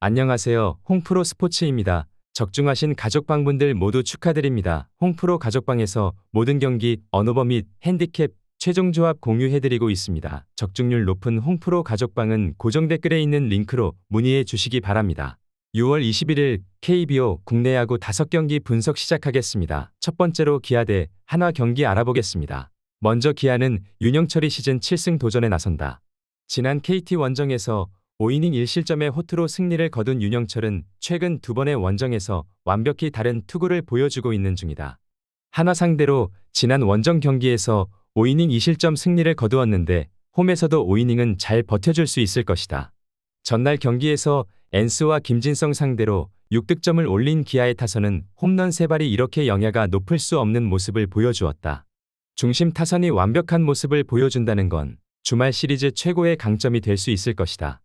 안녕하세요. 홍프로 스포츠입니다. 적중하신 가족방분들 모두 축하드립니다. 홍프로 가족방에서 모든 경기, 언오버 및 핸디캡, 최종 조합 공유해드리고 있습니다. 적중률 높은 홍프로 가족방은 고정 댓글에 있는 링크로 문의해 주시기 바랍니다. 6월 21일 KBO 국내 야구 5경기 분석 시작하겠습니다. 첫 번째로 기아 대 한화 경기 알아보겠습니다. 먼저 기아는 윤영철이 시즌 7승 도전에 나선다. 지난 KT 원정에서 5이닝 1실점의 호투로 승리를 거둔 윤영철은 최근 2번의 원정에서 완벽히 다른 투구를 보여주고 있는 중이다. 한화 상대로 지난 원정 경기에서 5이닝 2실점 승리를 거두었는데 홈에서도 5이닝은 잘 버텨줄 수 있을 것이다. 전날 경기에서 엔스와 김진성 상대로 6득점을 올린 기아의 타선은 홈런 3발이 이렇게 영야가 높을 수 없는 모습을 보여주었다. 중심 타선이 완벽한 모습을 보여준다는 건 주말 시리즈 최고의 강점이 될 수 있을 것이다.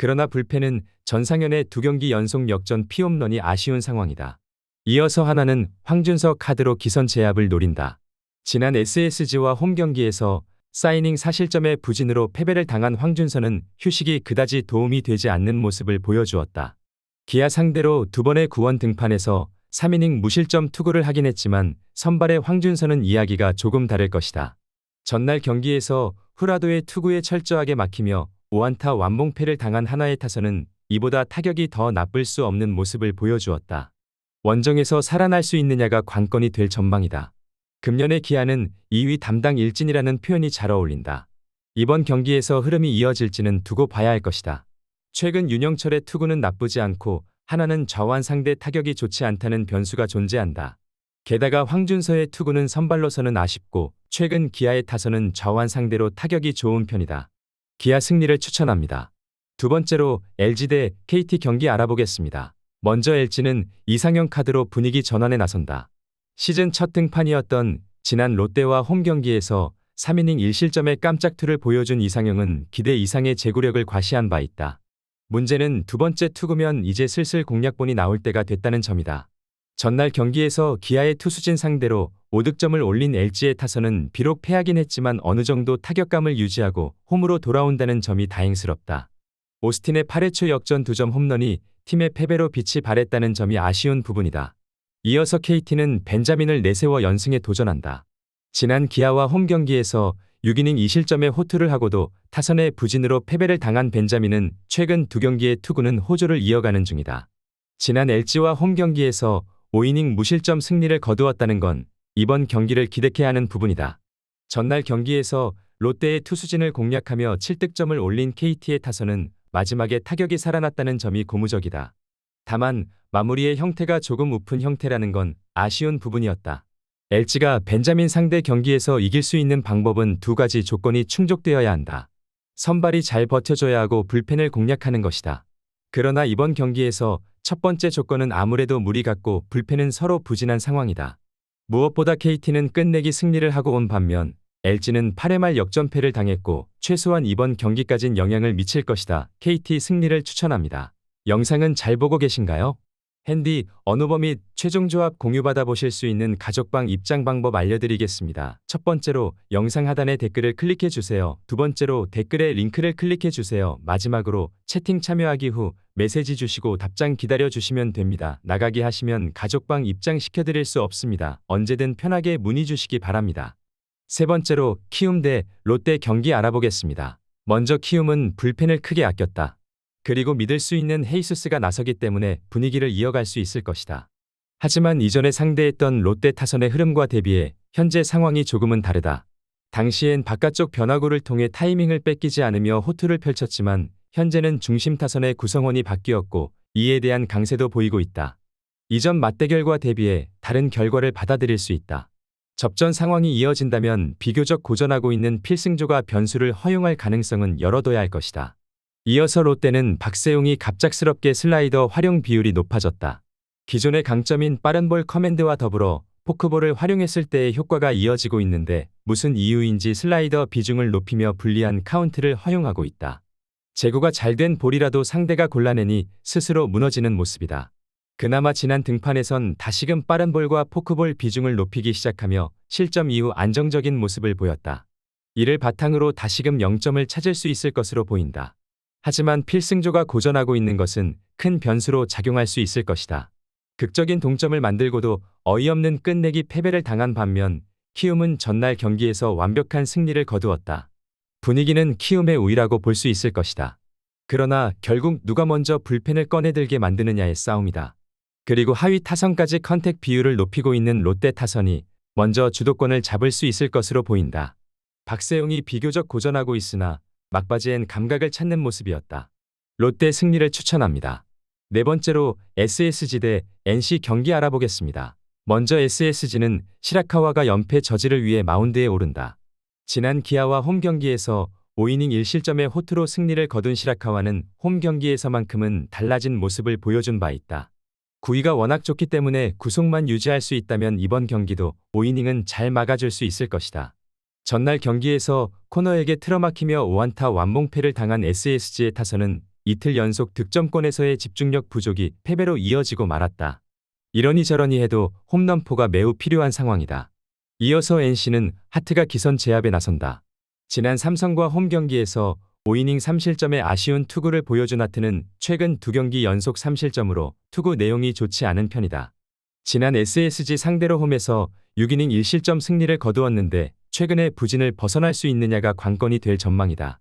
그러나 불펜은 전상현의 2경기 연속 역전 피홈런이 아쉬운 상황이다. 이어서 하나는 황준석 카드로 기선 제압을 노린다. 지난 SSG와 홈 경기에서 4이닝 4실점의 부진으로 패배를 당한 황준서는 휴식이 그다지 도움이 되지 않는 모습을 보여주었다. 기아 상대로 2번의 구원 등판에서 3이닝 무실점 투구를 하긴 했지만 선발의 황준서는 이야기가 조금 다를 것이다. 전날 경기에서 후라도의 투구에 철저하게 막히며 5안타 완봉패를 당한 한화의 타선은 이보다 타격이 더 나쁠 수 없는 모습을 보여주었다. 원정에서 살아날 수 있느냐가 관건이 될 전망이다. 금년의 기아는 2위 담당 일진이라는 표현이 잘 어울린다. 이번 경기에서 흐름이 이어질지는 두고 봐야 할 것이다. 최근 윤영철의 투구는 나쁘지 않고 한화는 좌완 상대 타격이 좋지 않다는 변수가 존재한다. 게다가 황준서의 투구는 선발로서는 아쉽고 최근 기아의 타선은 좌완 상대로 타격이 좋은 편이다. 기아 승리를 추천합니다. 두 번째로 LG 대 KT 경기 알아보겠습니다. 먼저 LG는 이상형 카드로 분위기 전환에 나선다. 시즌 첫 등판이었던 지난 롯데와 홈 경기에서 3이닝 1실점의 깜짝투를 보여준 이상형은 기대 이상의 제구력을 과시한 바 있다. 문제는 두 번째 투구면 이제 슬슬 공략본이 나올 때가 됐다는 점이다. 전날 경기에서 기아의 투수진 상대로 5득점을 올린 LG의 타선은 비록 패하긴 했지만 어느 정도 타격감을 유지하고 홈으로 돌아온다는 점이 다행스럽다. 오스틴의 8회 초 역전 2점 홈런이 팀의 패배로 빛이 발했다는 점이 아쉬운 부분이다. 이어서 KT는 벤자민을 내세워 연승에 도전한다. 지난 기아와 홈 경기에서 6이닝 2실점의 호투를 하고도 타선의 부진으로 패배를 당한 벤자민은 최근 2경기의 투구는 호조를 이어가는 중이다. 지난 LG와 홈 경기에서 5이닝 무실점 승리를 거두었다는 건 이번 경기를 기대케 하는 부분이다. 전날 경기에서 롯데의 투수진을 공략하며 7득점을 올린 KT의 타선은 마지막에 타격이 살아났다는 점이 고무적이다. 다만 마무리의 형태가 조금 우픈 형태라는 건 아쉬운 부분이었다. LG가 벤자민 상대 경기에서 이길 수 있는 방법은 두 가지 조건이 충족되어야 한다. 선발이 잘 버텨줘야 하고 불펜을 공략하는 것이다. 그러나 이번 경기에서 첫 번째 조건은 아무래도 무리 같고 불펜은 서로 부진한 상황이다. 무엇보다 KT는 끝내기 승리를 하고 온 반면 LG는 8회 말 역전패를 당했고 최소한 이번 경기까진 영향을 미칠 것이다. KT 승리를 추천합니다. 영상은 잘 보고 계신가요? 핸디, 언오버 및 최종 조합 공유받아 보실 수 있는 가족방 입장 방법 알려드리겠습니다. 첫 번째로 영상 하단의 댓글을 클릭해 주세요. 두 번째로 댓글에 링크를 클릭해 주세요. 마지막으로 채팅 참여하기 후 메시지 주시고 답장 기다려 주시면 됩니다. 나가기 하시면 가족방 입장 시켜드릴 수 없습니다. 언제든 편하게 문의 주시기 바랍니다. 세 번째로 키움 대 롯데 경기 알아보겠습니다. 먼저 키움은 불펜을 크게 아꼈다. 그리고 믿을 수 있는 헤이수스가 나서기 때문에 분위기를 이어갈 수 있을 것이다. 하지만 이전에 상대했던 롯데 타선의 흐름과 대비해 현재 상황이 조금은 다르다. 당시엔 바깥쪽 변화구를 통해 타이밍을 뺏기지 않으며 호투를 펼쳤지만 현재는 중심 타선의 구성원이 바뀌었고 이에 대한 강세도 보이고 있다. 이전 맞대결과 대비해 다른 결과를 받아들일 수 있다. 접전 상황이 이어진다면 비교적 고전하고 있는 필승조가 변수를 허용할 가능성은 열어둬야 할 것이다. 이어서 롯데는 박세웅이 갑작스럽게 슬라이더 활용 비율이 높아졌다. 기존의 강점인 빠른 볼 커맨드와 더불어 포크볼을 활용했을 때의 효과가 이어지고 있는데 무슨 이유인지 슬라이더 비중을 높이며 불리한 카운트를 허용하고 있다. 제구가 잘 된 볼이라도 상대가 골라내니 스스로 무너지는 모습이다. 그나마 지난 등판에선 다시금 빠른 볼과 포크볼 비중을 높이기 시작하며 실점 이후 안정적인 모습을 보였다. 이를 바탕으로 다시금 0점을 찾을 수 있을 것으로 보인다. 하지만 필승조가 고전하고 있는 것은 큰 변수로 작용할 수 있을 것이다. 극적인 동점을 만들고도 어이없는 끝내기 패배를 당한 반면 키움은 전날 경기에서 완벽한 승리를 거두었다. 분위기는 키움의 우위라고 볼 수 있을 것이다. 그러나 결국 누가 먼저 불펜을 꺼내들게 만드느냐의 싸움이다. 그리고 하위 타선까지 컨택 비율을 높이고 있는 롯데 타선이 먼저 주도권을 잡을 수 있을 것으로 보인다. 박세웅이 비교적 고전하고 있으나 막바지엔 감각을 찾는 모습이었다. 롯데 승리를 추천합니다. 네 번째로 SSG 대 NC 경기 알아보겠습니다. 먼저 SSG는 시라카와가 연패 저지를 위해 마운드에 오른다. 지난 기아와 홈 경기에서 5이닝 1실점의 호투로 승리를 거둔 시라카와는 홈 경기에서만큼은 달라진 모습을 보여준 바 있다. 구위가 워낙 좋기 때문에 구속만 유지할 수 있다면 이번 경기도 5이닝은 잘 막아줄 수 있을 것이다. 전날 경기에서 코너에게 틀어막히며 5안타 완봉패를 당한 SSG의 타선은 이틀 연속 득점권에서의 집중력 부족이 패배로 이어지고 말았다. 이러니 저러니 해도 홈런포가 매우 필요한 상황이다. 이어서 NC는 하트가 기선 제압에 나선다. 지난 삼성과 홈 경기에서 5이닝 3실점의 아쉬운 투구를 보여준 하트는 최근 2경기 연속 3실점으로 투구 내용이 좋지 않은 편이다. 지난 SSG 상대로 홈에서 6이닝 1실점 승리를 거두었는데 최근의 부진을 벗어날 수 있느냐가 관건이 될 전망이다.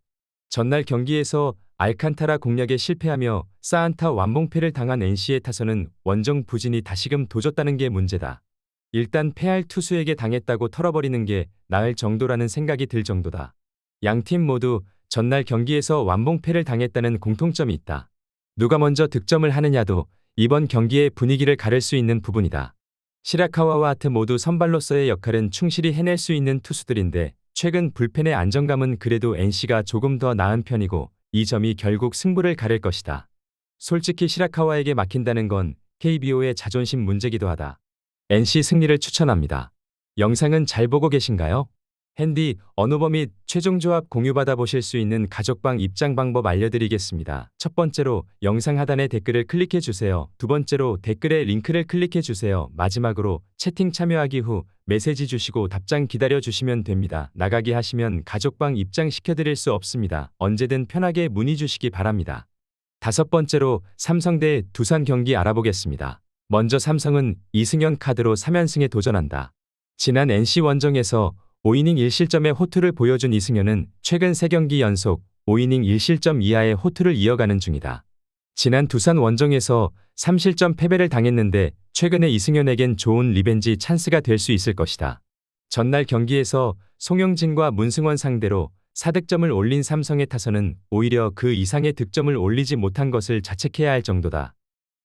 전날 경기에서 알칸타라 공략에 실패하며 4안타 완봉패를 당한 NC의 타선은 원정 부진이 다시금 도졌다는 게 문제다. 일단 패할 투수에게 당했다고 털어버리는 게 나을 정도라는 생각이 들 정도다. 양팀 모두 전날 경기에서 완봉패를 당했다는 공통점이 있다. 누가 먼저 득점을 하느냐도 이번 경기의 분위기를 가를 수 있는 부분이다. 시라카와와 하트 모두 선발로서의 역할은 충실히 해낼 수 있는 투수들인데 최근 불펜의 안정감은 그래도 NC가 조금 더 나은 편이고 이 점이 결국 승부를 가릴 것이다. 솔직히 시라카와에게 막힌다는 건 KBO의 자존심 문제기도 하다. NC 승리를 추천합니다. 영상은 잘 보고 계신가요? 핸디, 언오버 및 최종 조합 공유받아 보실 수 있는 가족방 입장 방법 알려드리겠습니다. 첫 번째로 영상 하단에 댓글을 클릭해 주세요. 두 번째로 댓글에 링크를 클릭해 주세요. 마지막으로 채팅 참여하기 후 메시지 주시고 답장 기다려 주시면 됩니다. 나가기 하시면 가족방 입장 시켜드릴 수 없습니다. 언제든 편하게 문의 주시기 바랍니다. 다섯 번째로 삼성 대 두산 경기 알아보겠습니다. 먼저 삼성은 이승현 카드로 3연승에 도전한다. 지난 NC 원정에서 5이닝 1실점의 호투를 보여준 이승현은 최근 3경기 연속 5이닝 1실점 이하의 호투를 이어가는 중이다. 지난 두산 원정에서 3실점 패배를 당했는데 최근에 이승현에겐 좋은 리벤지 찬스가 될 수 있을 것이다. 전날 경기에서 송영진과 문승원 상대로 4득점을 올린 삼성의 타선은 오히려 그 이상의 득점을 올리지 못한 것을 자책해야 할 정도다.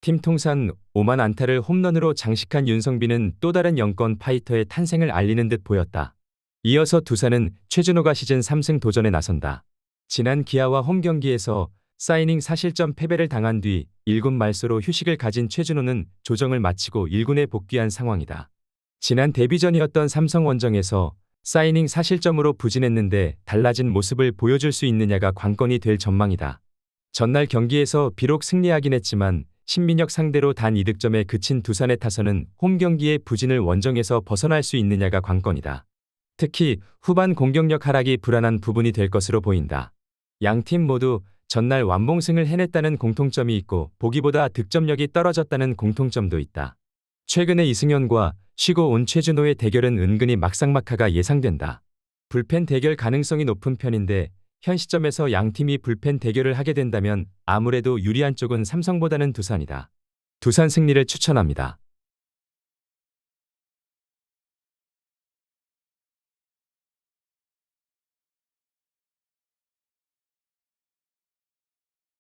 팀 통산 5만 안타를 홈런으로 장식한 윤성빈은 또 다른 영권 파이터의 탄생을 알리는 듯 보였다. 이어서 두산은 최준호가 시즌 3승 도전에 나선다. 지난 기아와 홈 경기에서 4이닝 4실점 패배를 당한 뒤 1군 말소로 휴식을 가진 최준호는 조정을 마치고 1군에 복귀한 상황이다. 지난 데뷔전이었던 삼성 원정에서 4이닝 4실점으로 부진했는데 달라진 모습을 보여줄 수 있느냐가 관건이 될 전망이다. 전날 경기에서 비록 승리하긴 했지만 신민혁 상대로 단 2득점에 그친 두산의 타선은 홈 경기의 부진을 원정에서 벗어날 수 있느냐가 관건이다. 특히 후반 공격력 하락이 불안한 부분이 될 것으로 보인다. 양팀 모두 전날 완봉승을 해냈다는 공통점이 있고 보기보다 득점력이 떨어졌다는 공통점도 있다. 최근에 이승현과 쉬고 온 최준호의 대결은 은근히 막상막하가 예상된다. 불펜 대결 가능성이 높은 편인데 현 시점에서 양팀이 불펜 대결을 하게 된다면 아무래도 유리한 쪽은 삼성보다는 두산이다. 두산 승리를 추천합니다.